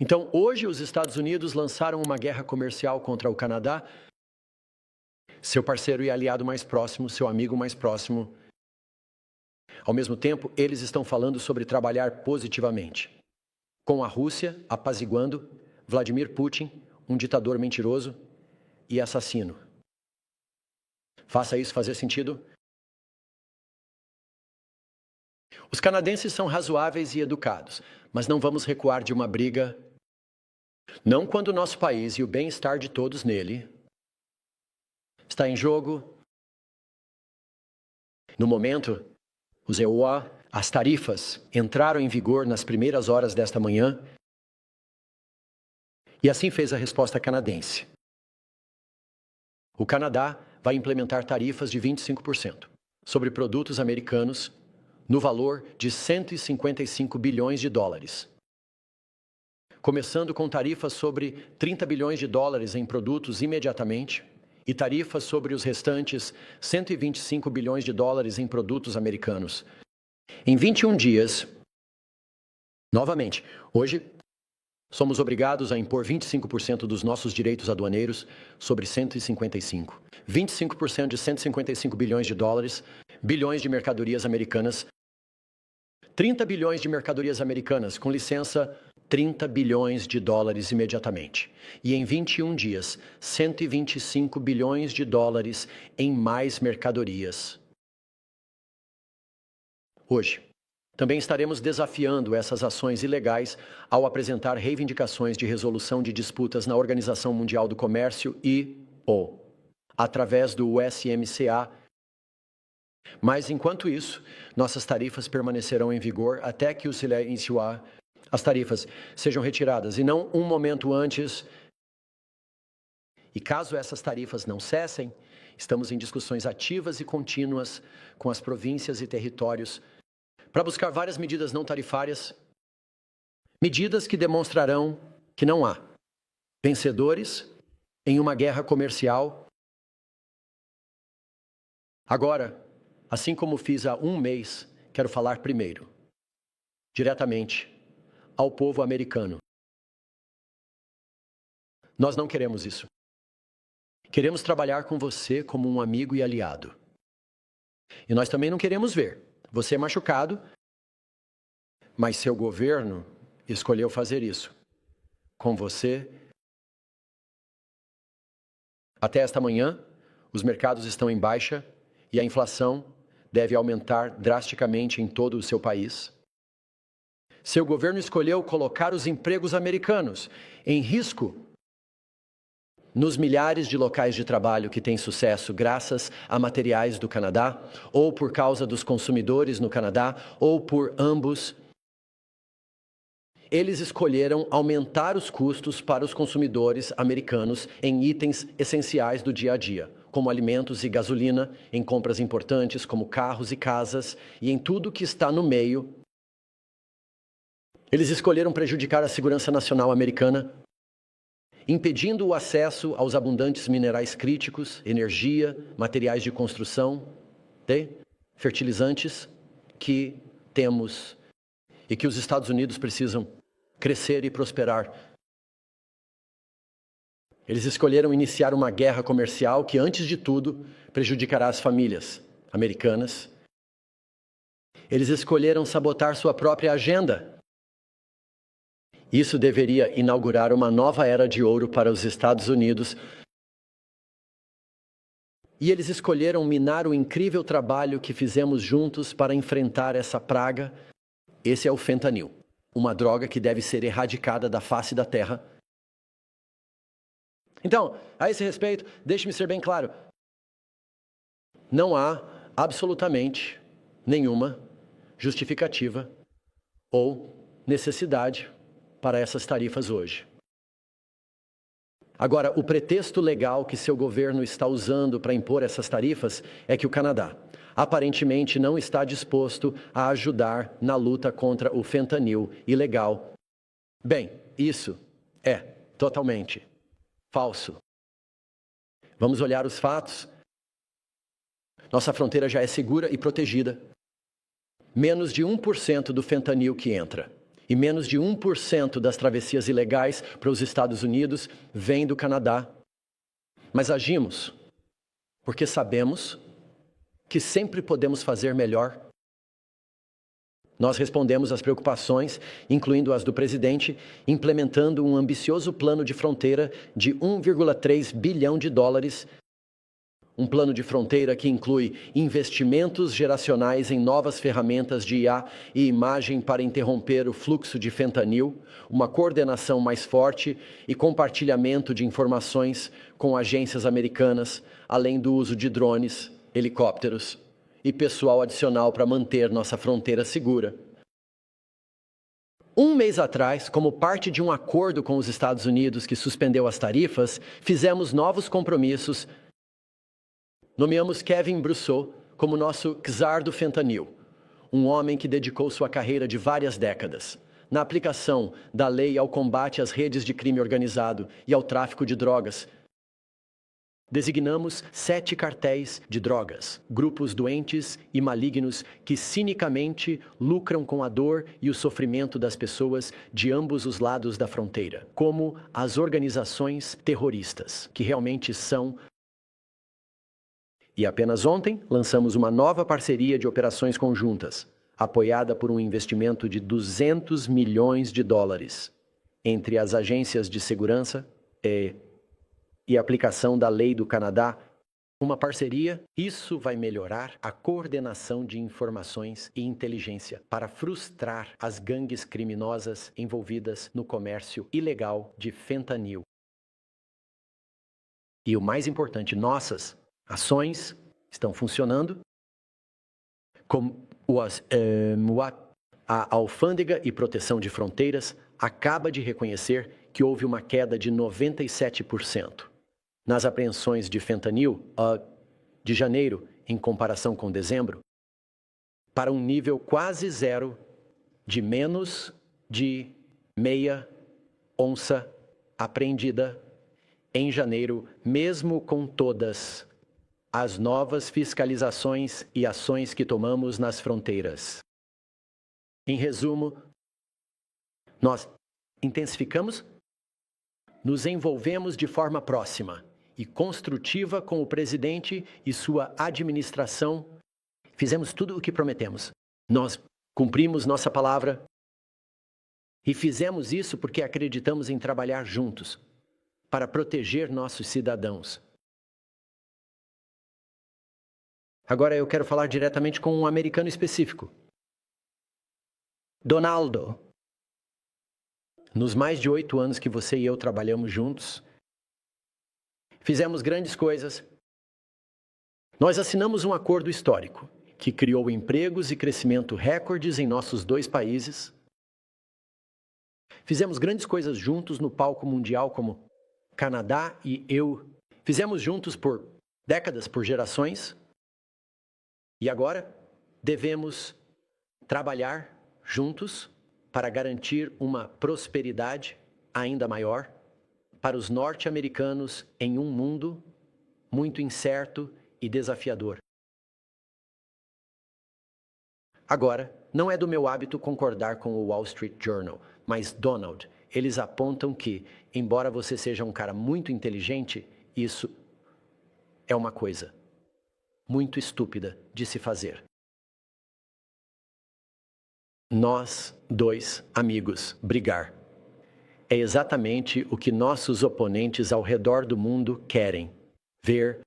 Então, hoje, os Estados Unidos lançaram uma guerra comercial contra o Canadá, seu parceiro e aliado mais próximo, seu amigo mais próximo. Ao mesmo tempo, eles estão falando sobre trabalhar positivamente, com a Rússia apaziguando Vladimir Putin, um ditador mentiroso e assassino. Faça isso fazer sentido? Os canadenses são razoáveis e educados, mas não vamos recuar de uma briga, não quando o nosso país e o bem-estar de todos nele está em jogo. No momento, os EUA, as tarifas entraram em vigor nas primeiras horas desta manhã, e assim fez a resposta canadense. O Canadá vai implementar tarifas de 25% sobre produtos americanos no valor de 155 bilhões de dólares. Começando com tarifas sobre 30 bilhões de dólares em produtos imediatamente e tarifas sobre os restantes 125 bilhões de dólares em produtos americanos. Em 21 dias, novamente, hoje somos obrigados a impor 25% dos nossos direitos aduaneiros sobre 155. 25% de 155 bilhões de dólares, bilhões de mercadorias americanas, 30 bilhões de mercadorias americanas, com licença, 30 bilhões de dólares imediatamente. E em 21 dias, 125 bilhões de dólares em mais mercadorias. Hoje, também estaremos desafiando essas ações ilegais ao apresentar reivindicações de resolução de disputas na Organização Mundial do Comércio através do USMCA. Mas, enquanto isso, nossas tarifas permanecerão em vigor até que as tarifas sejam retiradas, e não um momento antes. E caso essas tarifas não cessem, estamos em discussões ativas e contínuas com as províncias e territórios para buscar várias medidas não tarifárias, medidas que demonstrarão que não há vencedores em uma guerra comercial. Agora, assim como fiz há um mês, quero falar primeiro, diretamente, ao povo americano. Nós não queremos isso. Queremos trabalhar com você como um amigo e aliado. E nós também não queremos ver você machucado, mas seu governo escolheu fazer isso com você. Até esta manhã, os mercados estão em baixa e a inflação deve aumentar drasticamente em todo o seu país. Seu governo escolheu colocar os empregos americanos em risco nos milhares de locais de trabalho que têm sucesso graças a materiais do Canadá, ou por causa dos consumidores no Canadá, ou por ambos. Eles escolheram aumentar os custos para os consumidores americanos em itens essenciais do dia a dia, como alimentos e gasolina, em compras importantes como carros e casas, e em tudo que está no meio. Eles escolheram prejudicar a segurança nacional americana, impedindo o acesso aos abundantes minerais críticos, energia, materiais de construção, fertilizantes que temos e que os Estados Unidos precisam crescer e prosperar. Eles escolheram iniciar uma guerra comercial que, antes de tudo, prejudicará as famílias americanas. Eles escolheram sabotar sua própria agenda. Isso deveria inaugurar uma nova era de ouro para os Estados Unidos. E eles escolheram minar o incrível trabalho que fizemos juntos para enfrentar essa praga. Esse é o fentanil, uma droga que deve ser erradicada da face da terra. Então, a esse respeito, deixe-me ser bem claro. Não há absolutamente nenhuma justificativa ou necessidade para essas tarifas hoje. Agora, o pretexto legal que seu governo está usando para impor essas tarifas é que o Canadá aparentemente não está disposto a ajudar na luta contra o fentanil ilegal. Bem, isso é totalmente falso. Vamos olhar os fatos. Nossa fronteira já é segura e protegida. Menos de 1% do fentanil que entra E menos de 1% das travessias ilegais para os Estados Unidos vem do Canadá. Mas agimos porque sabemos que sempre podemos fazer melhor. Nós respondemos às preocupações, incluindo as do presidente, implementando um ambicioso plano de fronteira de 1,3 bilhão de dólares. Um plano de fronteira que inclui investimentos geracionais em novas ferramentas de IA e imagem para interromper o fluxo de fentanil, uma coordenação mais forte e compartilhamento de informações com agências americanas, além do uso de drones, helicópteros e pessoal adicional para manter nossa fronteira segura. Um mês atrás, como parte de um acordo com os Estados Unidos que suspendeu as tarifas, fizemos novos compromissos. Nomeamos Kevin Brousseau como nosso czar do fentanil, um homem que dedicou sua carreira de várias décadas na aplicação da lei ao combate às redes de crime organizado e ao tráfico de drogas. Designamos 7 cartéis de drogas, grupos doentes e malignos que cinicamente lucram com a dor e o sofrimento das pessoas de ambos os lados da fronteira, como as organizações terroristas, que realmente são. E apenas ontem lançamos uma nova parceria de operações conjuntas, apoiada por um investimento de 200 milhões de dólares entre as agências de segurança e aplicação da lei do Canadá. Uma parceria, isso vai melhorar a coordenação de informações e inteligência para frustrar as gangues criminosas envolvidas no comércio ilegal de fentanil. E o mais importante, nossas ações estão funcionando. Como a Alfândega e Proteção de Fronteiras acaba de reconhecer que houve uma queda de 97% nas apreensões de fentanil de janeiro, em comparação com dezembro, para um nível quase zero de menos de meia onça apreendida em janeiro, mesmo com todas as novas fiscalizações e ações que tomamos nas fronteiras. Em resumo, nós intensificamos, nos envolvemos de forma próxima e construtiva com o presidente e sua administração. Fizemos tudo o que prometemos. Nós cumprimos nossa palavra e fizemos isso porque acreditamos em trabalhar juntos para proteger nossos cidadãos. Agora eu quero falar diretamente com um americano específico. Donaldo, nos mais de 8 anos que você e eu trabalhamos juntos, fizemos grandes coisas. Nós assinamos um acordo histórico que criou empregos e crescimento recordes em nossos 2 países. Fizemos grandes coisas juntos no palco mundial como Canadá e eu. Fizemos juntos por décadas, por gerações. E agora devemos trabalhar juntos para garantir uma prosperidade ainda maior para os norte-americanos em um mundo muito incerto e desafiador. Agora, não é do meu hábito concordar com o Wall Street Journal, mas Donald, eles apontam que, embora você seja um cara muito inteligente, isso é uma coisa muito estúpida de se fazer. Nós, 2 amigos, brigar. É exatamente o que nossos oponentes ao redor do mundo querem ver.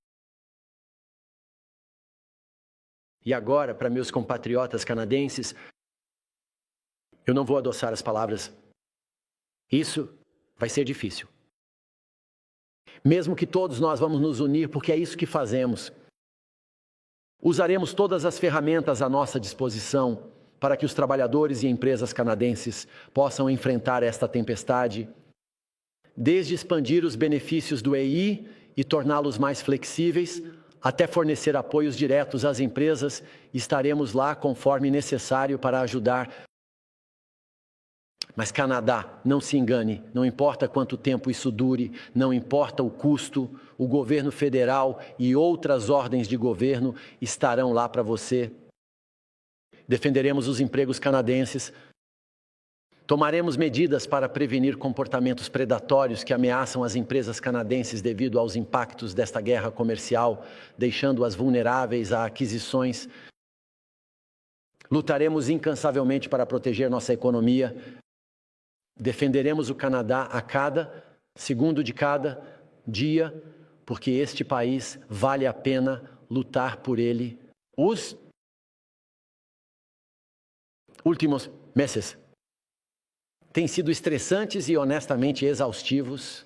E agora, para meus compatriotas canadenses, eu não vou adoçar as palavras. Isso vai ser difícil. Mesmo que todos nós vamos nos unir, porque é isso que fazemos. Usaremos todas as ferramentas à nossa disposição para que os trabalhadores e empresas canadenses possam enfrentar esta tempestade, desde expandir os benefícios do EI e torná-los mais flexíveis, até fornecer apoios diretos às empresas. Estaremos lá conforme necessário para ajudar. Mas Canadá, não se engane, não importa quanto tempo isso dure, não importa o custo, o governo federal e outras ordens de governo estarão lá para você. Defenderemos os empregos canadenses. Tomaremos medidas para prevenir comportamentos predatórios que ameaçam as empresas canadenses devido aos impactos desta guerra comercial, deixando-as vulneráveis a aquisições. Lutaremos incansavelmente para proteger nossa economia. Defenderemos o Canadá a cada segundo de cada dia, porque este país vale a pena lutar por ele. Os últimos meses têm sido estressantes e honestamente exaustivos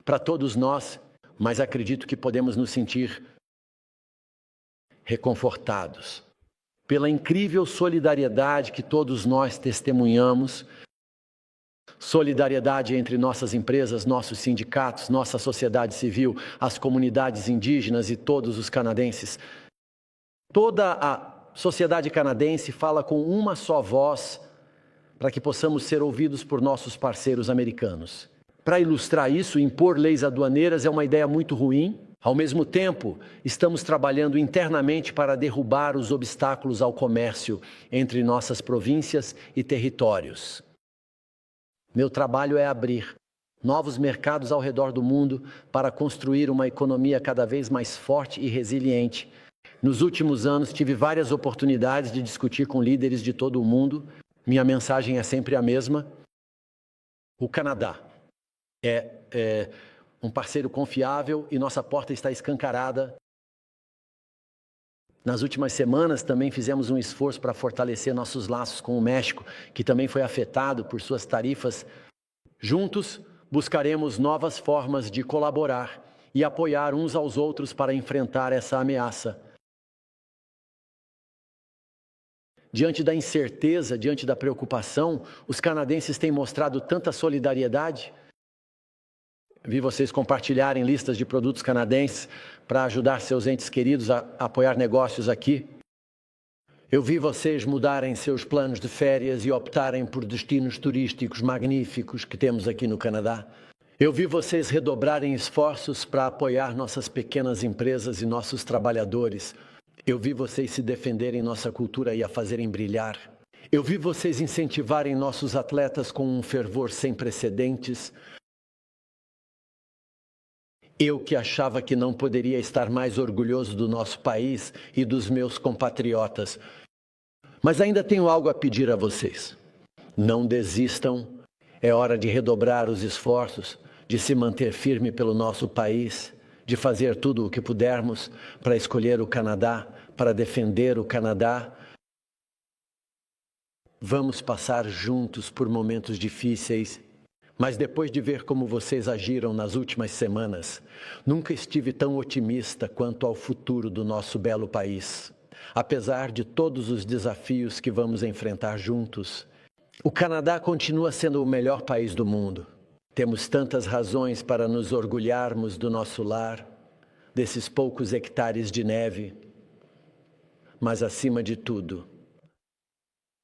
para todos nós, mas acredito que podemos nos sentir reconfortados pela incrível solidariedade que todos nós testemunhamos, solidariedade entre nossas empresas, nossos sindicatos, nossa sociedade civil, as comunidades indígenas e todos os canadenses. Toda a sociedade canadense fala com uma só voz para que possamos ser ouvidos por nossos parceiros americanos. Para ilustrar isso, impor leis aduaneiras é uma ideia muito ruim. Ao mesmo tempo, estamos trabalhando internamente para derrubar os obstáculos ao comércio entre nossas províncias e territórios. Meu trabalho é abrir novos mercados ao redor do mundo para construir uma economia cada vez mais forte e resiliente. Nos últimos anos, tive várias oportunidades de discutir com líderes de todo o mundo. Minha mensagem é sempre a mesma. O Canadá é um parceiro confiável e nossa porta está escancarada. Nas últimas semanas, também fizemos um esforço para fortalecer nossos laços com o México, que também foi afetado por suas tarifas. Juntos, buscaremos novas formas de colaborar e apoiar uns aos outros para enfrentar essa ameaça. Diante da incerteza, diante da preocupação, os canadenses têm mostrado tanta solidariedade. Vi vocês compartilharem listas de produtos canadenses para ajudar seus entes queridos a apoiar negócios aqui. Eu vi vocês mudarem seus planos de férias e optarem por destinos turísticos magníficos que temos aqui no Canadá. Eu vi vocês redobrarem esforços para apoiar nossas pequenas empresas e nossos trabalhadores. Eu vi vocês se defenderem nossa cultura e a fazerem brilhar. Eu vi vocês incentivarem nossos atletas com um fervor sem precedentes. Eu que achava que não poderia estar mais orgulhoso do nosso país e dos meus compatriotas. Mas ainda tenho algo a pedir a vocês. Não desistam. É hora de redobrar os esforços, de se manter firme pelo nosso país, de fazer tudo o que pudermos para escolher o Canadá, para defender o Canadá. Vamos passar juntos por momentos difíceis, mas depois de ver como vocês agiram nas últimas semanas, nunca estive tão otimista quanto ao futuro do nosso belo país. Apesar de todos os desafios que vamos enfrentar juntos, o Canadá continua sendo o melhor país do mundo. Temos tantas razões para nos orgulharmos do nosso lar, desses poucos hectares de neve. Mas, acima de tudo,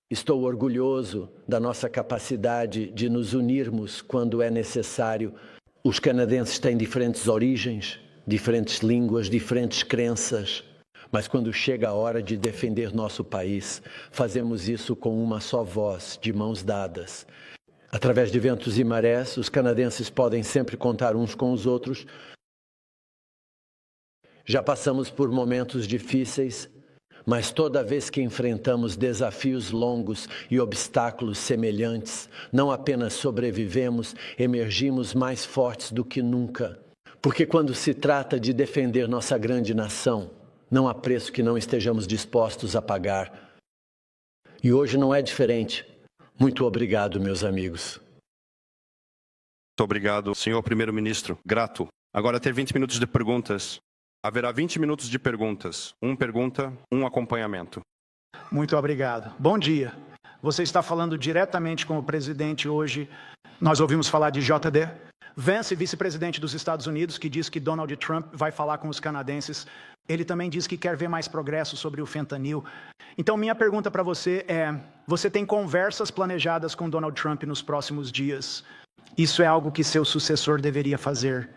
estou orgulhoso da nossa capacidade de nos unirmos quando é necessário. Os canadenses têm diferentes origens, diferentes línguas, diferentes crenças, mas quando chega a hora de defender nosso país, fazemos isso com uma só voz, de mãos dadas. Através de ventos e marés, os canadenses podem sempre contar uns com os outros. Já passamos por momentos difíceis, mas toda vez que enfrentamos desafios longos e obstáculos semelhantes, não apenas sobrevivemos, emergimos mais fortes do que nunca. Porque quando se trata de defender nossa grande nação, não há preço que não estejamos dispostos a pagar. E hoje não é diferente. Muito obrigado, meus amigos. Muito obrigado, senhor primeiro-ministro. Grato. Agora ter 20 minutos de perguntas. Haverá 20 minutos de perguntas. Uma pergunta, um acompanhamento. Muito obrigado. Bom dia. Você está falando diretamente com o presidente hoje. Nós ouvimos falar de JD. Vance, vice-presidente dos Estados Unidos, que diz que Donald Trump vai falar com os canadenses. Ele também diz que quer ver mais progresso sobre o fentanil. Então, minha pergunta para você é, você tem conversas planejadas com Donald Trump nos próximos dias? Isso é algo que seu sucessor deveria fazer?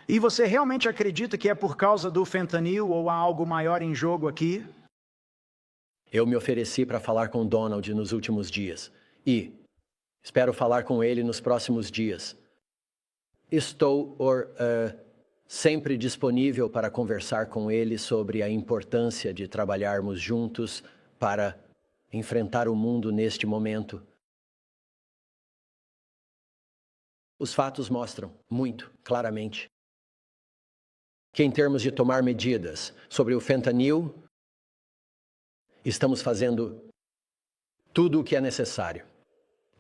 E você realmente acredita que é por causa do fentanil ou há algo maior em jogo aqui? Eu me ofereci para falar com Donald nos últimos dias. E Espero falar com ele nos próximos dias. Estou sempre disponível para conversar com ele sobre a importância de trabalharmos juntos para enfrentar o mundo neste momento. Os fatos mostram muito claramente que, em termos de tomar medidas sobre o fentanil, estamos fazendo tudo o que é necessário.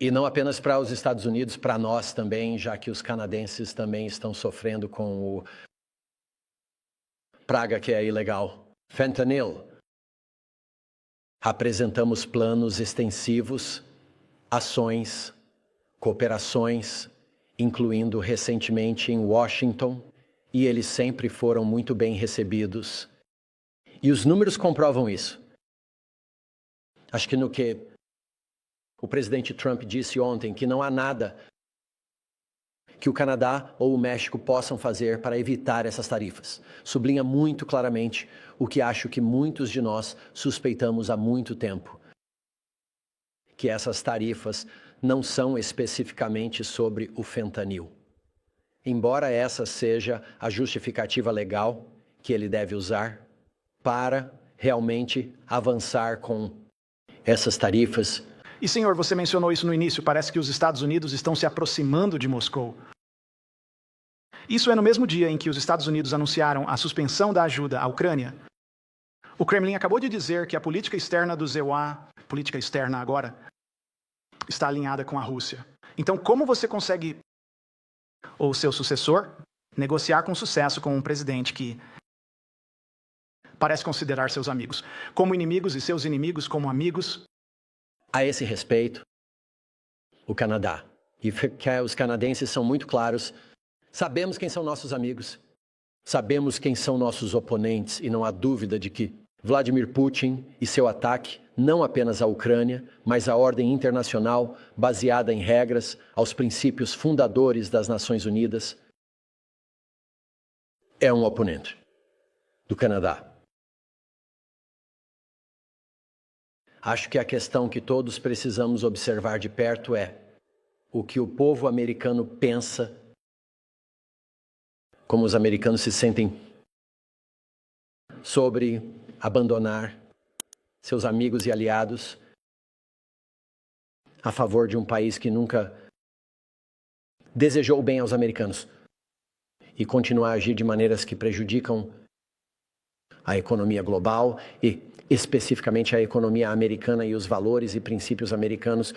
E não apenas para os Estados Unidos, para nós também, já que os canadenses também estão sofrendo com o praga que é ilegal. Fentanyl. Apresentamos planos extensivos, ações, cooperações, incluindo recentemente em Washington, e eles sempre foram muito bem recebidos. E os números comprovam isso. Acho que no que o presidente Trump disse ontem, que não há nada que o Canadá ou o México possam fazer para evitar essas tarifas. Sublinha muito claramente o que acho que muitos de nós suspeitamos há muito tempo, que essas tarifas não são especificamente sobre o fentanil. Embora essa seja a justificativa legal que ele deve usar para realmente avançar com essas tarifas. E, senhor, você mencionou isso no início, parece que os Estados Unidos estão se aproximando de Moscou. Isso é no mesmo dia em que os Estados Unidos anunciaram a suspensão da ajuda à Ucrânia. O Kremlin acabou de dizer que a política externa do ZEUA, política externa agora, está alinhada com a Rússia. Então, como você consegue, ou seu sucessor, negociar com sucesso com um presidente que parece considerar seus amigos como inimigos e seus inimigos como amigos? A esse respeito, o Canadá e os canadenses são muito claros. Sabemos quem são nossos amigos, sabemos quem são nossos oponentes, e não há dúvida de que Vladimir Putin e seu ataque, não apenas à Ucrânia, mas à ordem internacional baseada em regras, aos princípios fundadores das Nações Unidas, é um oponente do Canadá. Acho que a questão que todos precisamos observar de perto é o que o povo americano pensa, como os americanos se sentem sobre abandonar seus amigos e aliados a favor de um país que nunca desejou bem aos americanos e continuar a agir de maneiras que prejudicam a economia global e especificamente a economia americana e os valores e princípios americanos.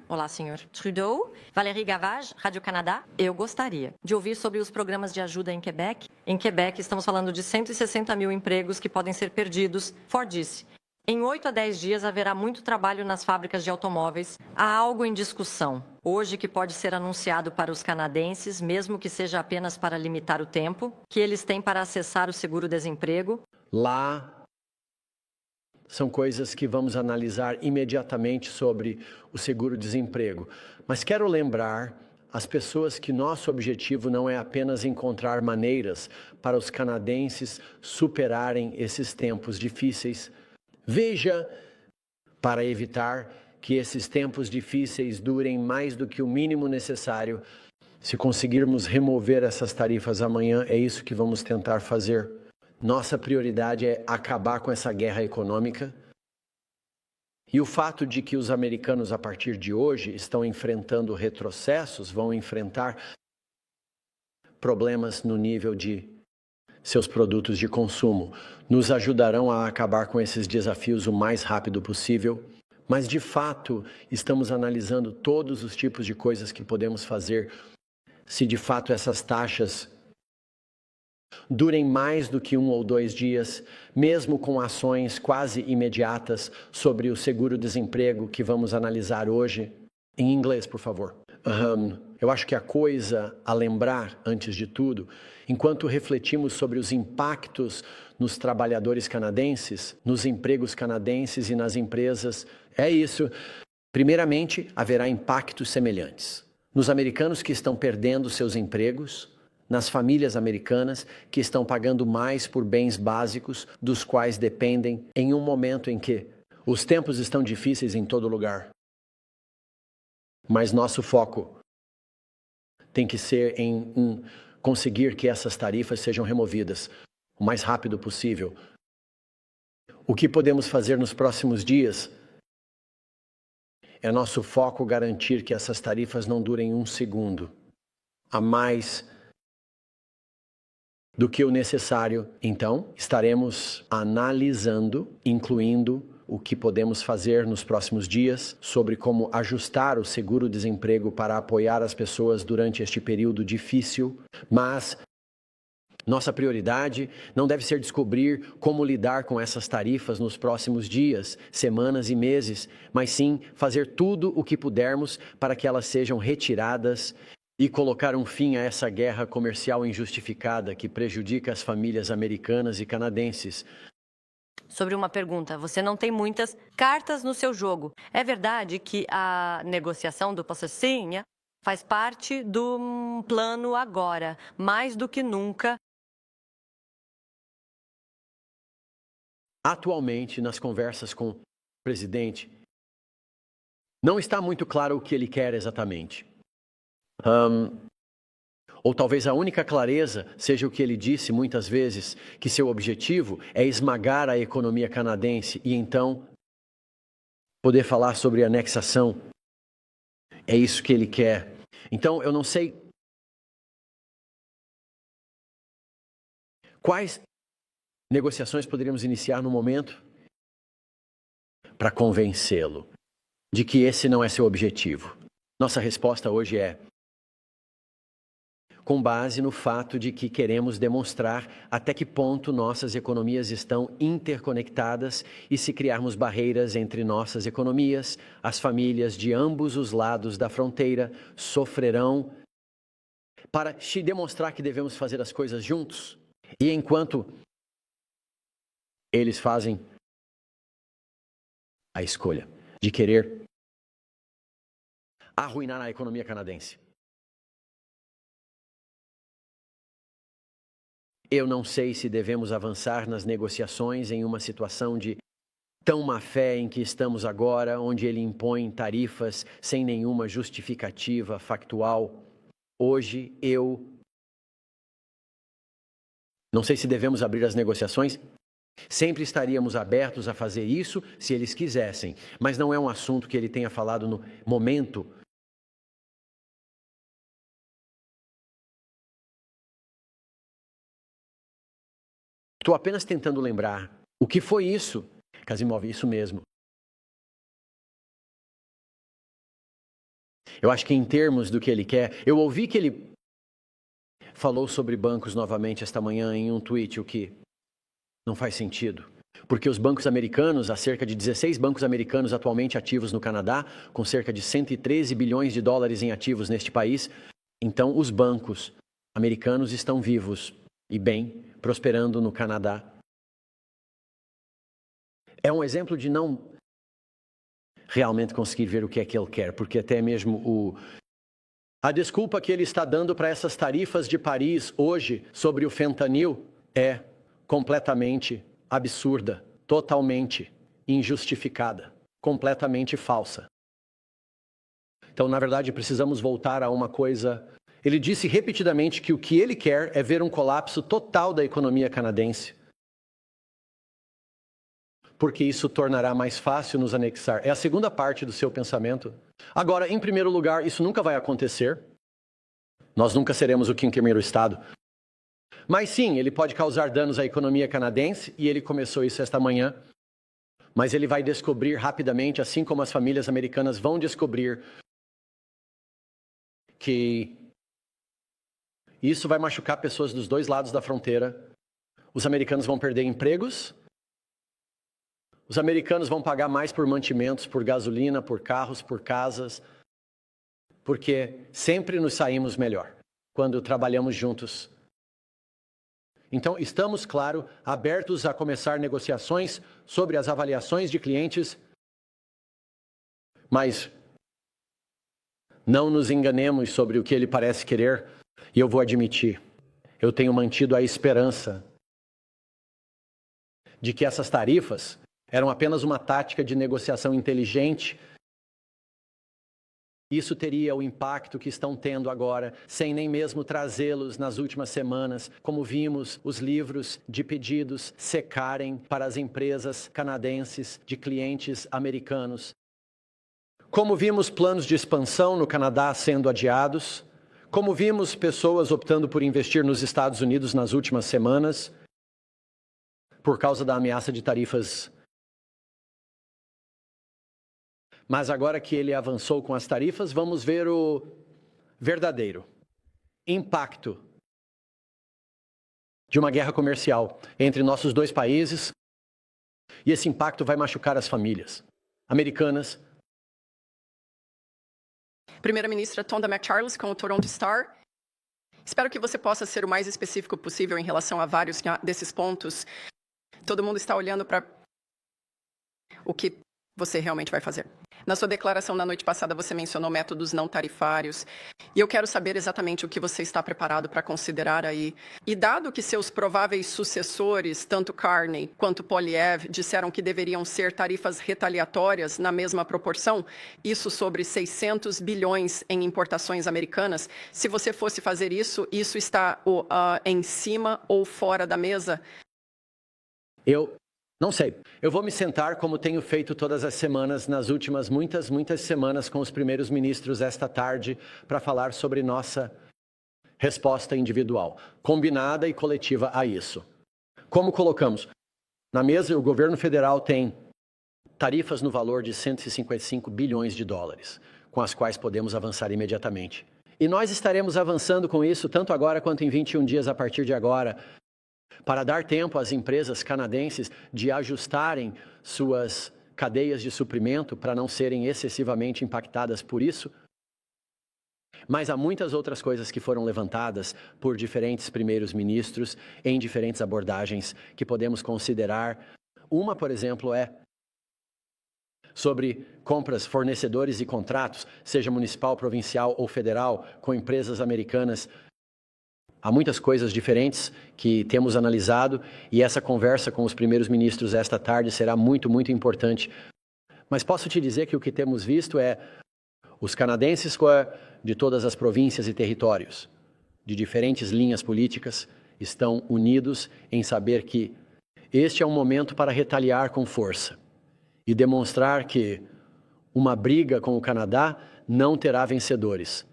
Olá, senhor Trudeau. Valérie Gavage, Rádio-Canada. Eu gostaria de ouvir sobre os programas de ajuda em Quebec. Em Quebec, estamos falando de 160 mil empregos que podem ser perdidos. Ford disse, em 8 a 10 dias haverá muito trabalho nas fábricas de automóveis. Há algo em discussão hoje que pode ser anunciado para os canadenses, mesmo que seja apenas para limitar o tempo que eles têm para acessar o seguro-desemprego. Lá são coisas que vamos analisar imediatamente sobre o seguro-desemprego. Mas quero lembrar as pessoas que nosso objetivo não é apenas encontrar maneiras para os canadenses superarem esses tempos difíceis. Veja, para evitar que esses tempos difíceis durem mais do que o mínimo necessário, se conseguirmos remover essas tarifas amanhã, é isso que vamos tentar fazer. Nossa prioridade é acabar com essa guerra econômica. E o fato de que os americanos, a partir de hoje, estão enfrentando retrocessos, vão enfrentar problemas no nível de seus produtos de consumo, nos ajudarão a acabar com esses desafios o mais rápido possível. Mas, de fato, estamos analisando todos os tipos de coisas que podemos fazer se, de fato, essas taxas durem mais do que 1 ou 2 dias, mesmo com ações quase imediatas sobre o seguro-desemprego que vamos analisar hoje. Em inglês, por favor. Eu acho que a coisa a lembrar, antes de tudo, enquanto refletimos sobre os impactos nos trabalhadores canadenses, nos empregos canadenses e nas empresas, é isso. Primeiramente, haverá impactos semelhantes nos americanos que estão perdendo seus empregos, nas famílias americanas que estão pagando mais por bens básicos dos quais dependem em um momento em que os tempos estão difíceis em todo lugar. mas nosso foco tem que ser em conseguir que essas tarifas sejam removidas o mais rápido possível. O que podemos fazer nos próximos dias é nosso foco garantir que essas tarifas não durem um segundo a mais do que o necessário. Então, estaremos analisando, incluindo o que podemos fazer nos próximos dias sobre como ajustar o seguro-desemprego para apoiar as pessoas durante este período difícil, mas nossa prioridade não deve ser descobrir como lidar com essas tarifas nos próximos dias, semanas e meses, mas sim fazer tudo o que pudermos para que elas sejam retiradas e colocar um fim a essa guerra comercial injustificada que prejudica as famílias americanas e canadenses. Sobre uma pergunta, você não tem muitas cartas no seu jogo. É verdade que a negociação do patrocínio faz parte do plano agora, mais do que nunca? Atualmente, nas conversas com o presidente, não está muito claro o que ele quer exatamente. Ou talvez a única clareza seja o que ele disse muitas vezes, que seu objetivo é esmagar a economia canadense e então poder falar sobre anexação. É isso que ele quer. Então, eu não sei quais negociações poderíamos iniciar no momento para convencê-lo de que esse não é seu objetivo. Nossa resposta hoje é com base no fato de que queremos demonstrar até que ponto nossas economias estão interconectadas e se criarmos barreiras entre nossas economias, as famílias de ambos os lados da fronteira sofrerão para te demonstrar que devemos fazer as coisas juntos. E enquanto eles fazem a escolha de querer arruinar a economia canadense, eu não sei se devemos avançar nas negociações em uma situação de tão má fé em que estamos agora, onde ele impõe tarifas sem nenhuma justificativa factual. Hoje, eu não sei se devemos abrir as negociações. Sempre estaríamos abertos a fazer isso se eles quisessem, mas não é um assunto que ele tenha falado no momento. Estou apenas tentando lembrar o que foi isso, Kasimov, isso mesmo. Eu acho que em termos do que ele quer, eu ouvi que ele falou sobre bancos novamente esta manhã em um tweet, o que não faz sentido. Porque os bancos americanos, há cerca de 16 bancos americanos atualmente ativos no Canadá, com cerca de 113 bilhões de dólares em ativos neste país, então os bancos americanos estão vivos e bem, prosperando no Canadá. É um exemplo de não realmente conseguir ver o que é que ele quer, porque até mesmo a desculpa que ele está dando para essas tarifas de Paris hoje sobre o fentanil é completamente absurda, totalmente injustificada, completamente falsa. Então, na verdade, precisamos voltar a uma coisa. Ele disse repetidamente que o que ele quer é ver um colapso total da economia canadense, porque isso tornará mais fácil nos anexar. É a segunda parte do seu pensamento. Agora, em primeiro lugar, isso nunca vai acontecer. Nós nunca seremos o 5º estado. Mas sim, ele pode causar danos à economia canadense, e ele começou isso esta manhã. Mas ele vai descobrir rapidamente, assim como as famílias americanas vão descobrir, que isso vai machucar pessoas dos dois lados da fronteira. Os americanos vão perder empregos. Os americanos vão pagar mais por mantimentos, por gasolina, por carros, por casas. Porque sempre nos saímos melhor quando trabalhamos juntos. Então, estamos, claro, abertos a começar negociações sobre as avaliações de clientes, mas não nos enganemos sobre o que ele parece querer. E eu vou admitir, eu tenho mantido a esperança de que essas tarifas eram apenas uma tática de negociação inteligente isso teria o impacto que estão tendo agora, sem nem mesmo trazê-los nas últimas semanas, como vimos os livros de pedidos secarem para as empresas canadenses de clientes americanos. Como vimos planos de expansão no Canadá sendo adiados, como vimos pessoas optando por investir nos Estados Unidos nas últimas semanas, por causa da ameaça de tarifas. Mas agora que ele avançou com as tarifas, vamos ver o verdadeiro impacto de uma guerra comercial entre nossos dois países. E esse impacto vai machucar as famílias americanas. Primeira-ministra Tonda McCharles com o Toronto Star. Espero que você possa ser o mais específico possível em relação a vários desses pontos. Todo mundo está olhando para o que você realmente vai fazer. Na sua declaração na noite passada, você mencionou métodos não tarifários. E eu quero saber exatamente o que você está preparado para considerar aí. E dado que seus prováveis sucessores, tanto Carney quanto Poilievre, disseram que deveriam ser tarifas retaliatórias na mesma proporção, isso sobre 600 bilhões em importações americanas, se você fosse fazer isso, isso está em cima ou fora da mesa? Eu não sei. Eu vou me sentar, como tenho feito todas as semanas, nas últimas muitas semanas, com os primeiros ministros esta tarde, para falar sobre nossa resposta individual, combinada e coletiva a isso. Como colocamos? Na mesa, o governo federal tem tarifas no valor de 155 bilhões de dólares, com as quais podemos avançar imediatamente. E nós estaremos avançando com isso, tanto agora quanto em 21 dias a partir de agora, para dar tempo às empresas canadenses de ajustarem suas cadeias de suprimento para não serem excessivamente impactadas por isso. Mas há muitas outras coisas que foram levantadas por diferentes primeiros ministros em diferentes abordagens que podemos considerar. Uma, por exemplo, é sobre compras, fornecedores e contratos, seja municipal, provincial ou federal, com empresas americanas. Há muitas coisas diferentes que temos analisado e essa conversa com os primeiros ministros esta tarde será muito importante. Mas posso te dizer que o que temos visto é os canadenses de todas as províncias e territórios, de diferentes linhas políticas, estão unidos em saber que este é um momento para retaliar com força e demonstrar que uma briga com o Canadá não terá vencedores.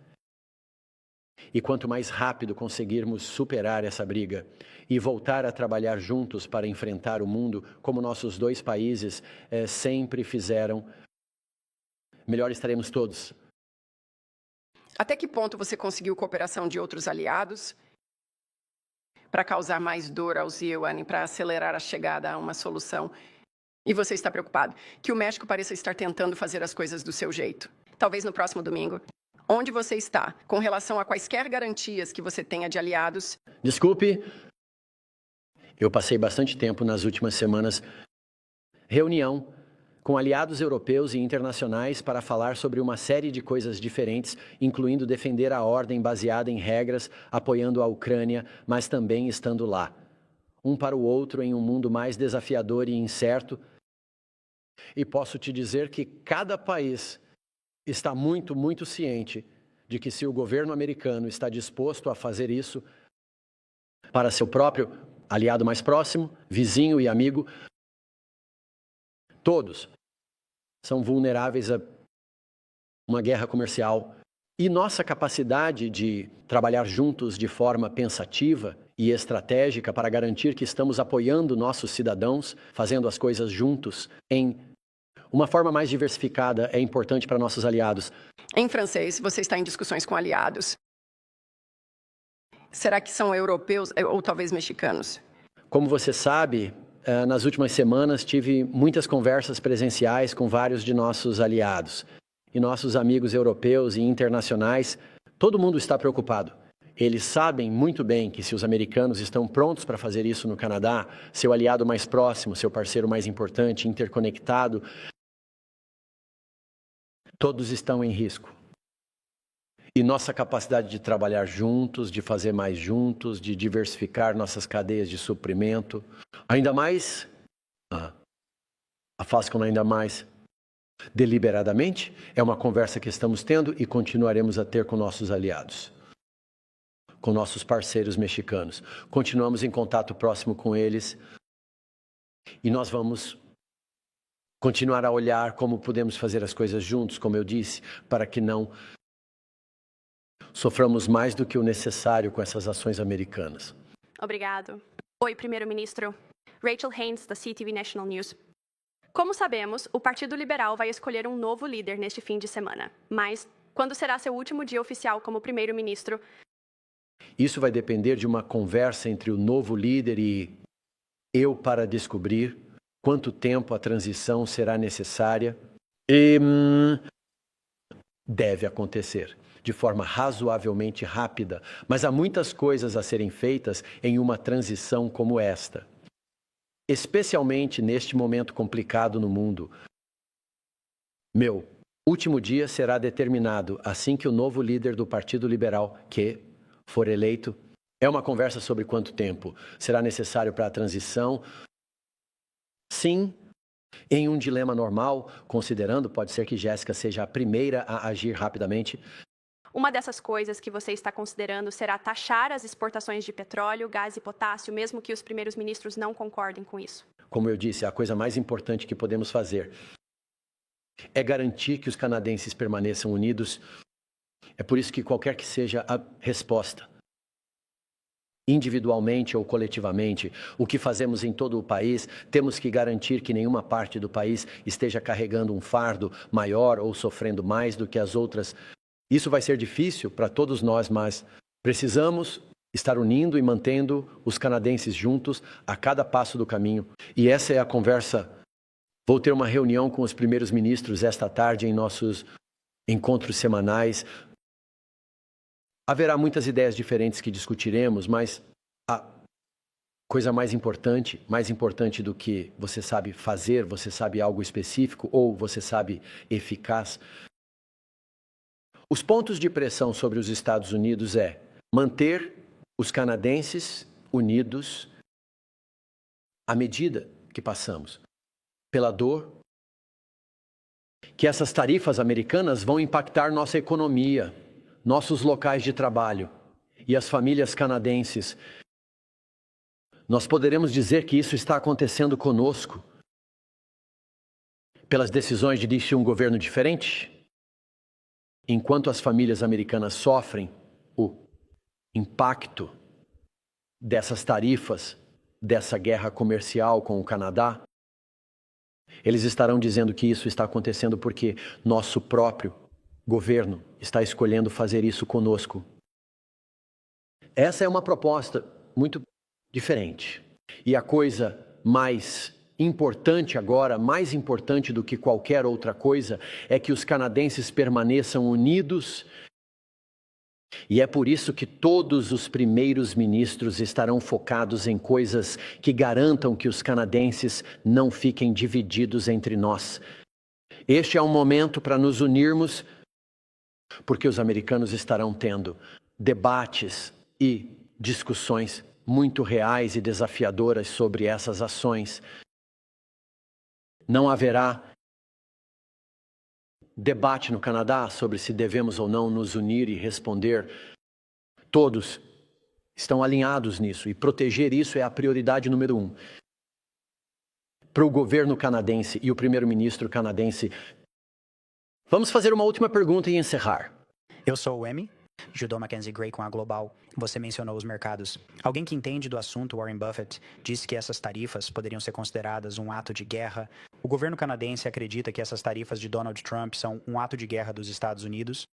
E quanto mais rápido conseguirmos superar essa briga e voltar a trabalhar juntos para enfrentar o mundo, como nossos dois países sempre fizeram, melhor estaremos todos. Até que ponto você conseguiu cooperação de outros aliados para causar mais dor aos Iowa, para acelerar a chegada a uma solução? E você está preocupado que o México pareça estar tentando fazer as coisas do seu jeito. Talvez no próximo domingo. Onde você está com relação a quaisquer garantias que você tenha de aliados? Desculpe, eu passei bastante tempo nas últimas semanas reunião com aliados europeus e internacionais para falar sobre uma série de coisas diferentes, incluindo defender a ordem baseada em regras, apoiando a Ucrânia, mas também estando lá, um para o outro em um mundo mais desafiador e incerto. E posso te dizer que cada país está muito ciente de que se o governo americano está disposto a fazer isso para seu próprio aliado mais próximo, vizinho e amigo, todos são vulneráveis a uma guerra comercial. E nossa capacidade de trabalhar juntos de forma pensativa e estratégica para garantir que estamos apoiando nossos cidadãos, fazendo as coisas juntos em uma forma mais diversificada é importante para nossos aliados. Em francês, você está em discussões com aliados. Será que são europeus ou talvez mexicanos? Como você sabe, nas últimas semanas tive muitas conversas presenciais com vários de nossos aliados. E nossos amigos europeus e internacionais, todo mundo está preocupado. Eles sabem muito bem que se os americanos estão prontos para fazer isso no Canadá, seu aliado mais próximo, seu parceiro mais importante, interconectado, todos estão em risco. E nossa capacidade de trabalhar juntos, de fazer mais juntos, de diversificar nossas cadeias de suprimento, ainda mais, a Fascon ainda mais, Deliberadamente, é uma conversa que estamos tendo e continuaremos a ter com nossos aliados, com nossos parceiros mexicanos. Continuamos em contato próximo com eles e nós vamos continuar a olhar como podemos fazer as coisas juntos, como eu disse, para que não soframos mais do que o necessário com essas ações americanas. Obrigado. Oi, primeiro-ministro. Rachel Haynes, da CTV National News. Como sabemos, o Partido Liberal vai escolher um novo líder neste fim de semana. Mas, quando será seu último dia oficial como primeiro-ministro? Isso vai depender de uma conversa entre o novo líder e eu para descobrir quanto tempo a transição será necessária e deve acontecer de forma razoavelmente rápida. Mas há muitas coisas a serem feitas em uma transição como esta. Especialmente neste momento complicado no mundo. Meu último dia será determinado assim que o novo líder do Partido Liberal, que for eleito, é uma conversa sobre quanto tempo será necessário para a transição. Sim, em um dilema normal, considerando, pode ser que Jéssica seja a primeira a agir rapidamente. Uma dessas coisas que você está considerando será taxar as exportações de petróleo, gás e potássio, mesmo que os primeiros ministros não concordem com isso. Como eu disse, a coisa mais importante que podemos fazer é garantir que os canadenses permaneçam unidos. É por isso que qualquer que seja a resposta, individualmente ou coletivamente, o que fazemos em todo o país, temos que garantir que nenhuma parte do país esteja carregando um fardo maior ou sofrendo mais do que as outras. Isso vai ser difícil para todos nós, mas precisamos estar unindo e mantendo os canadenses juntos a cada passo do caminho. E essa é a conversa. Vou ter uma reunião com os primeiros ministros esta tarde em nossos encontros semanais. Haverá muitas ideias diferentes que discutiremos, mas a coisa mais importante do que você sabe fazer, você sabe algo específico ou você sabe eficaz. Os pontos de pressão sobre os Estados Unidos é manter os canadenses unidos à medida que passamos pela dor que essas tarifas americanas vão impactar nossa economia, nossos locais de trabalho e as famílias canadenses. Nós poderemos dizer que isso está acontecendo conosco pelas decisões de um governo diferente? Enquanto as famílias americanas sofrem o impacto dessas tarifas, dessa guerra comercial com o Canadá, eles estarão dizendo que isso está acontecendo porque nosso próprio governo está escolhendo fazer isso conosco. Essa é uma proposta muito diferente. E a coisa mais importante agora, mais importante do que qualquer outra coisa, é que os canadenses permaneçam unidos. E é por isso que todos os primeiros ministros estarão focados em coisas que garantam que os canadenses não fiquem divididos entre nós. Este é um momento para nos unirmos, porque os americanos estarão tendo debates e discussões muito reais e desafiadoras sobre essas ações. Não haverá debate no Canadá sobre se devemos ou não nos unir e responder. Todos estão alinhados nisso e proteger isso é a prioridade número 1. Para o governo canadense e o primeiro-ministro canadense. Vamos fazer uma última pergunta e encerrar. Eu sou o Emmy, Judô Mackenzie Gray com a Global. Você mencionou os mercados. Alguém que entende do assunto, Warren Buffett, disse que essas tarifas poderiam ser consideradas um ato de guerra. O governo canadense acredita que essas tarifas de Donald Trump são um ato de guerra dos Estados Unidos?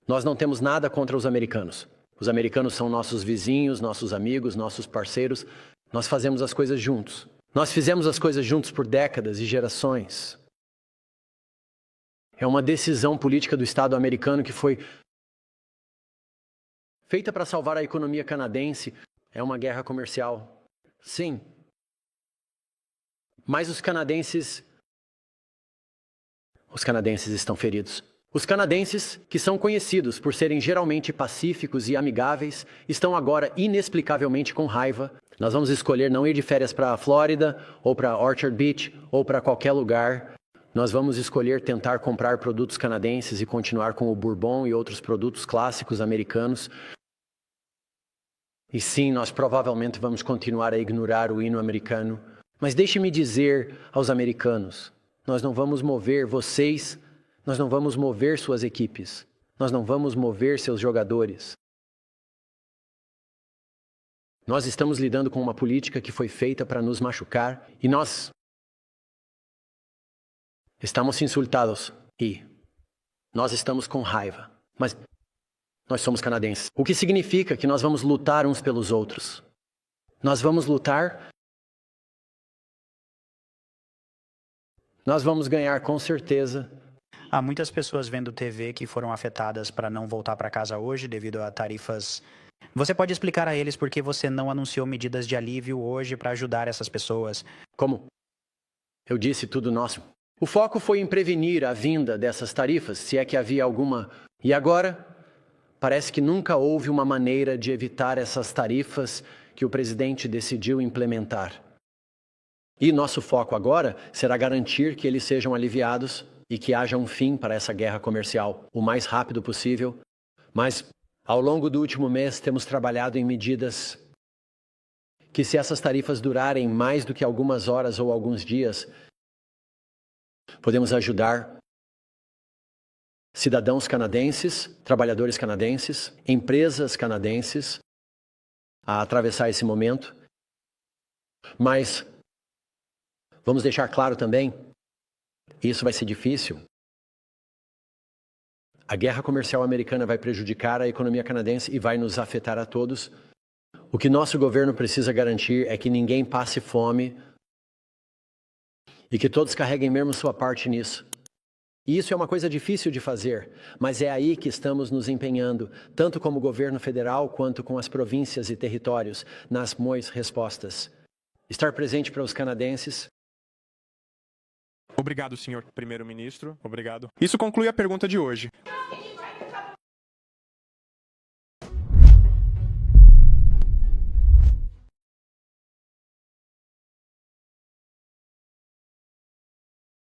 Nós não temos nada contra os americanos. Os americanos são nossos vizinhos, nossos amigos, nossos parceiros. Nós fazemos as coisas juntos. Nós fizemos as coisas juntos por décadas e gerações. É uma decisão política do Estado americano que foi feita para salvar a economia canadense. É uma guerra comercial. Sim. Mas os canadenses estão feridos. Os canadenses, que são conhecidos por serem geralmente pacíficos e amigáveis, estão agora inexplicavelmente com raiva. Nós vamos escolher não ir de férias para a Flórida, ou para Orchard Beach, ou para qualquer lugar. Nós vamos escolher tentar comprar produtos canadenses e continuar com o Bourbon e outros produtos clássicos americanos. E sim, nós provavelmente vamos continuar a ignorar o hino americano. Mas deixe-me dizer aos americanos, nós não vamos mover vocês, nós não vamos mover suas equipes, nós não vamos mover seus jogadores. Nós estamos lidando com uma política que foi feita para nos machucar e nós estamos insultados e nós estamos com raiva. Mas nós somos canadenses. O que significa que nós vamos lutar uns pelos outros. Nós vamos lutar. Nós vamos ganhar com certeza. Há muitas pessoas vendo TV que foram afetadas para não voltar para casa hoje devido a tarifas. Você pode explicar a eles por que você não anunciou medidas de alívio hoje para ajudar essas pessoas? Como eu disse, tudo nosso. O foco foi em prevenir a vinda dessas tarifas, se é que havia alguma. E agora, parece que nunca houve uma maneira de evitar essas tarifas que o presidente decidiu implementar. E nosso foco agora será garantir que eles sejam aliviados e que haja um fim para essa guerra comercial o mais rápido possível. Mas, ao longo do último mês, temos trabalhado em medidas que, se essas tarifas durarem mais do que algumas horas ou alguns dias, podemos ajudar cidadãos canadenses, trabalhadores canadenses, empresas canadenses a atravessar esse momento. Mas vamos deixar claro também, isso vai ser difícil. A guerra comercial americana vai prejudicar a economia canadense e vai nos afetar a todos. O que nosso governo precisa garantir é que ninguém passe fome e que todos carreguem mesmo sua parte nisso. E isso é uma coisa difícil de fazer, mas é aí que estamos nos empenhando, tanto como governo federal quanto com as províncias e territórios, nas respostas. Estar presente para os canadenses. Obrigado, senhor primeiro-ministro. Obrigado. Isso conclui a pergunta de hoje.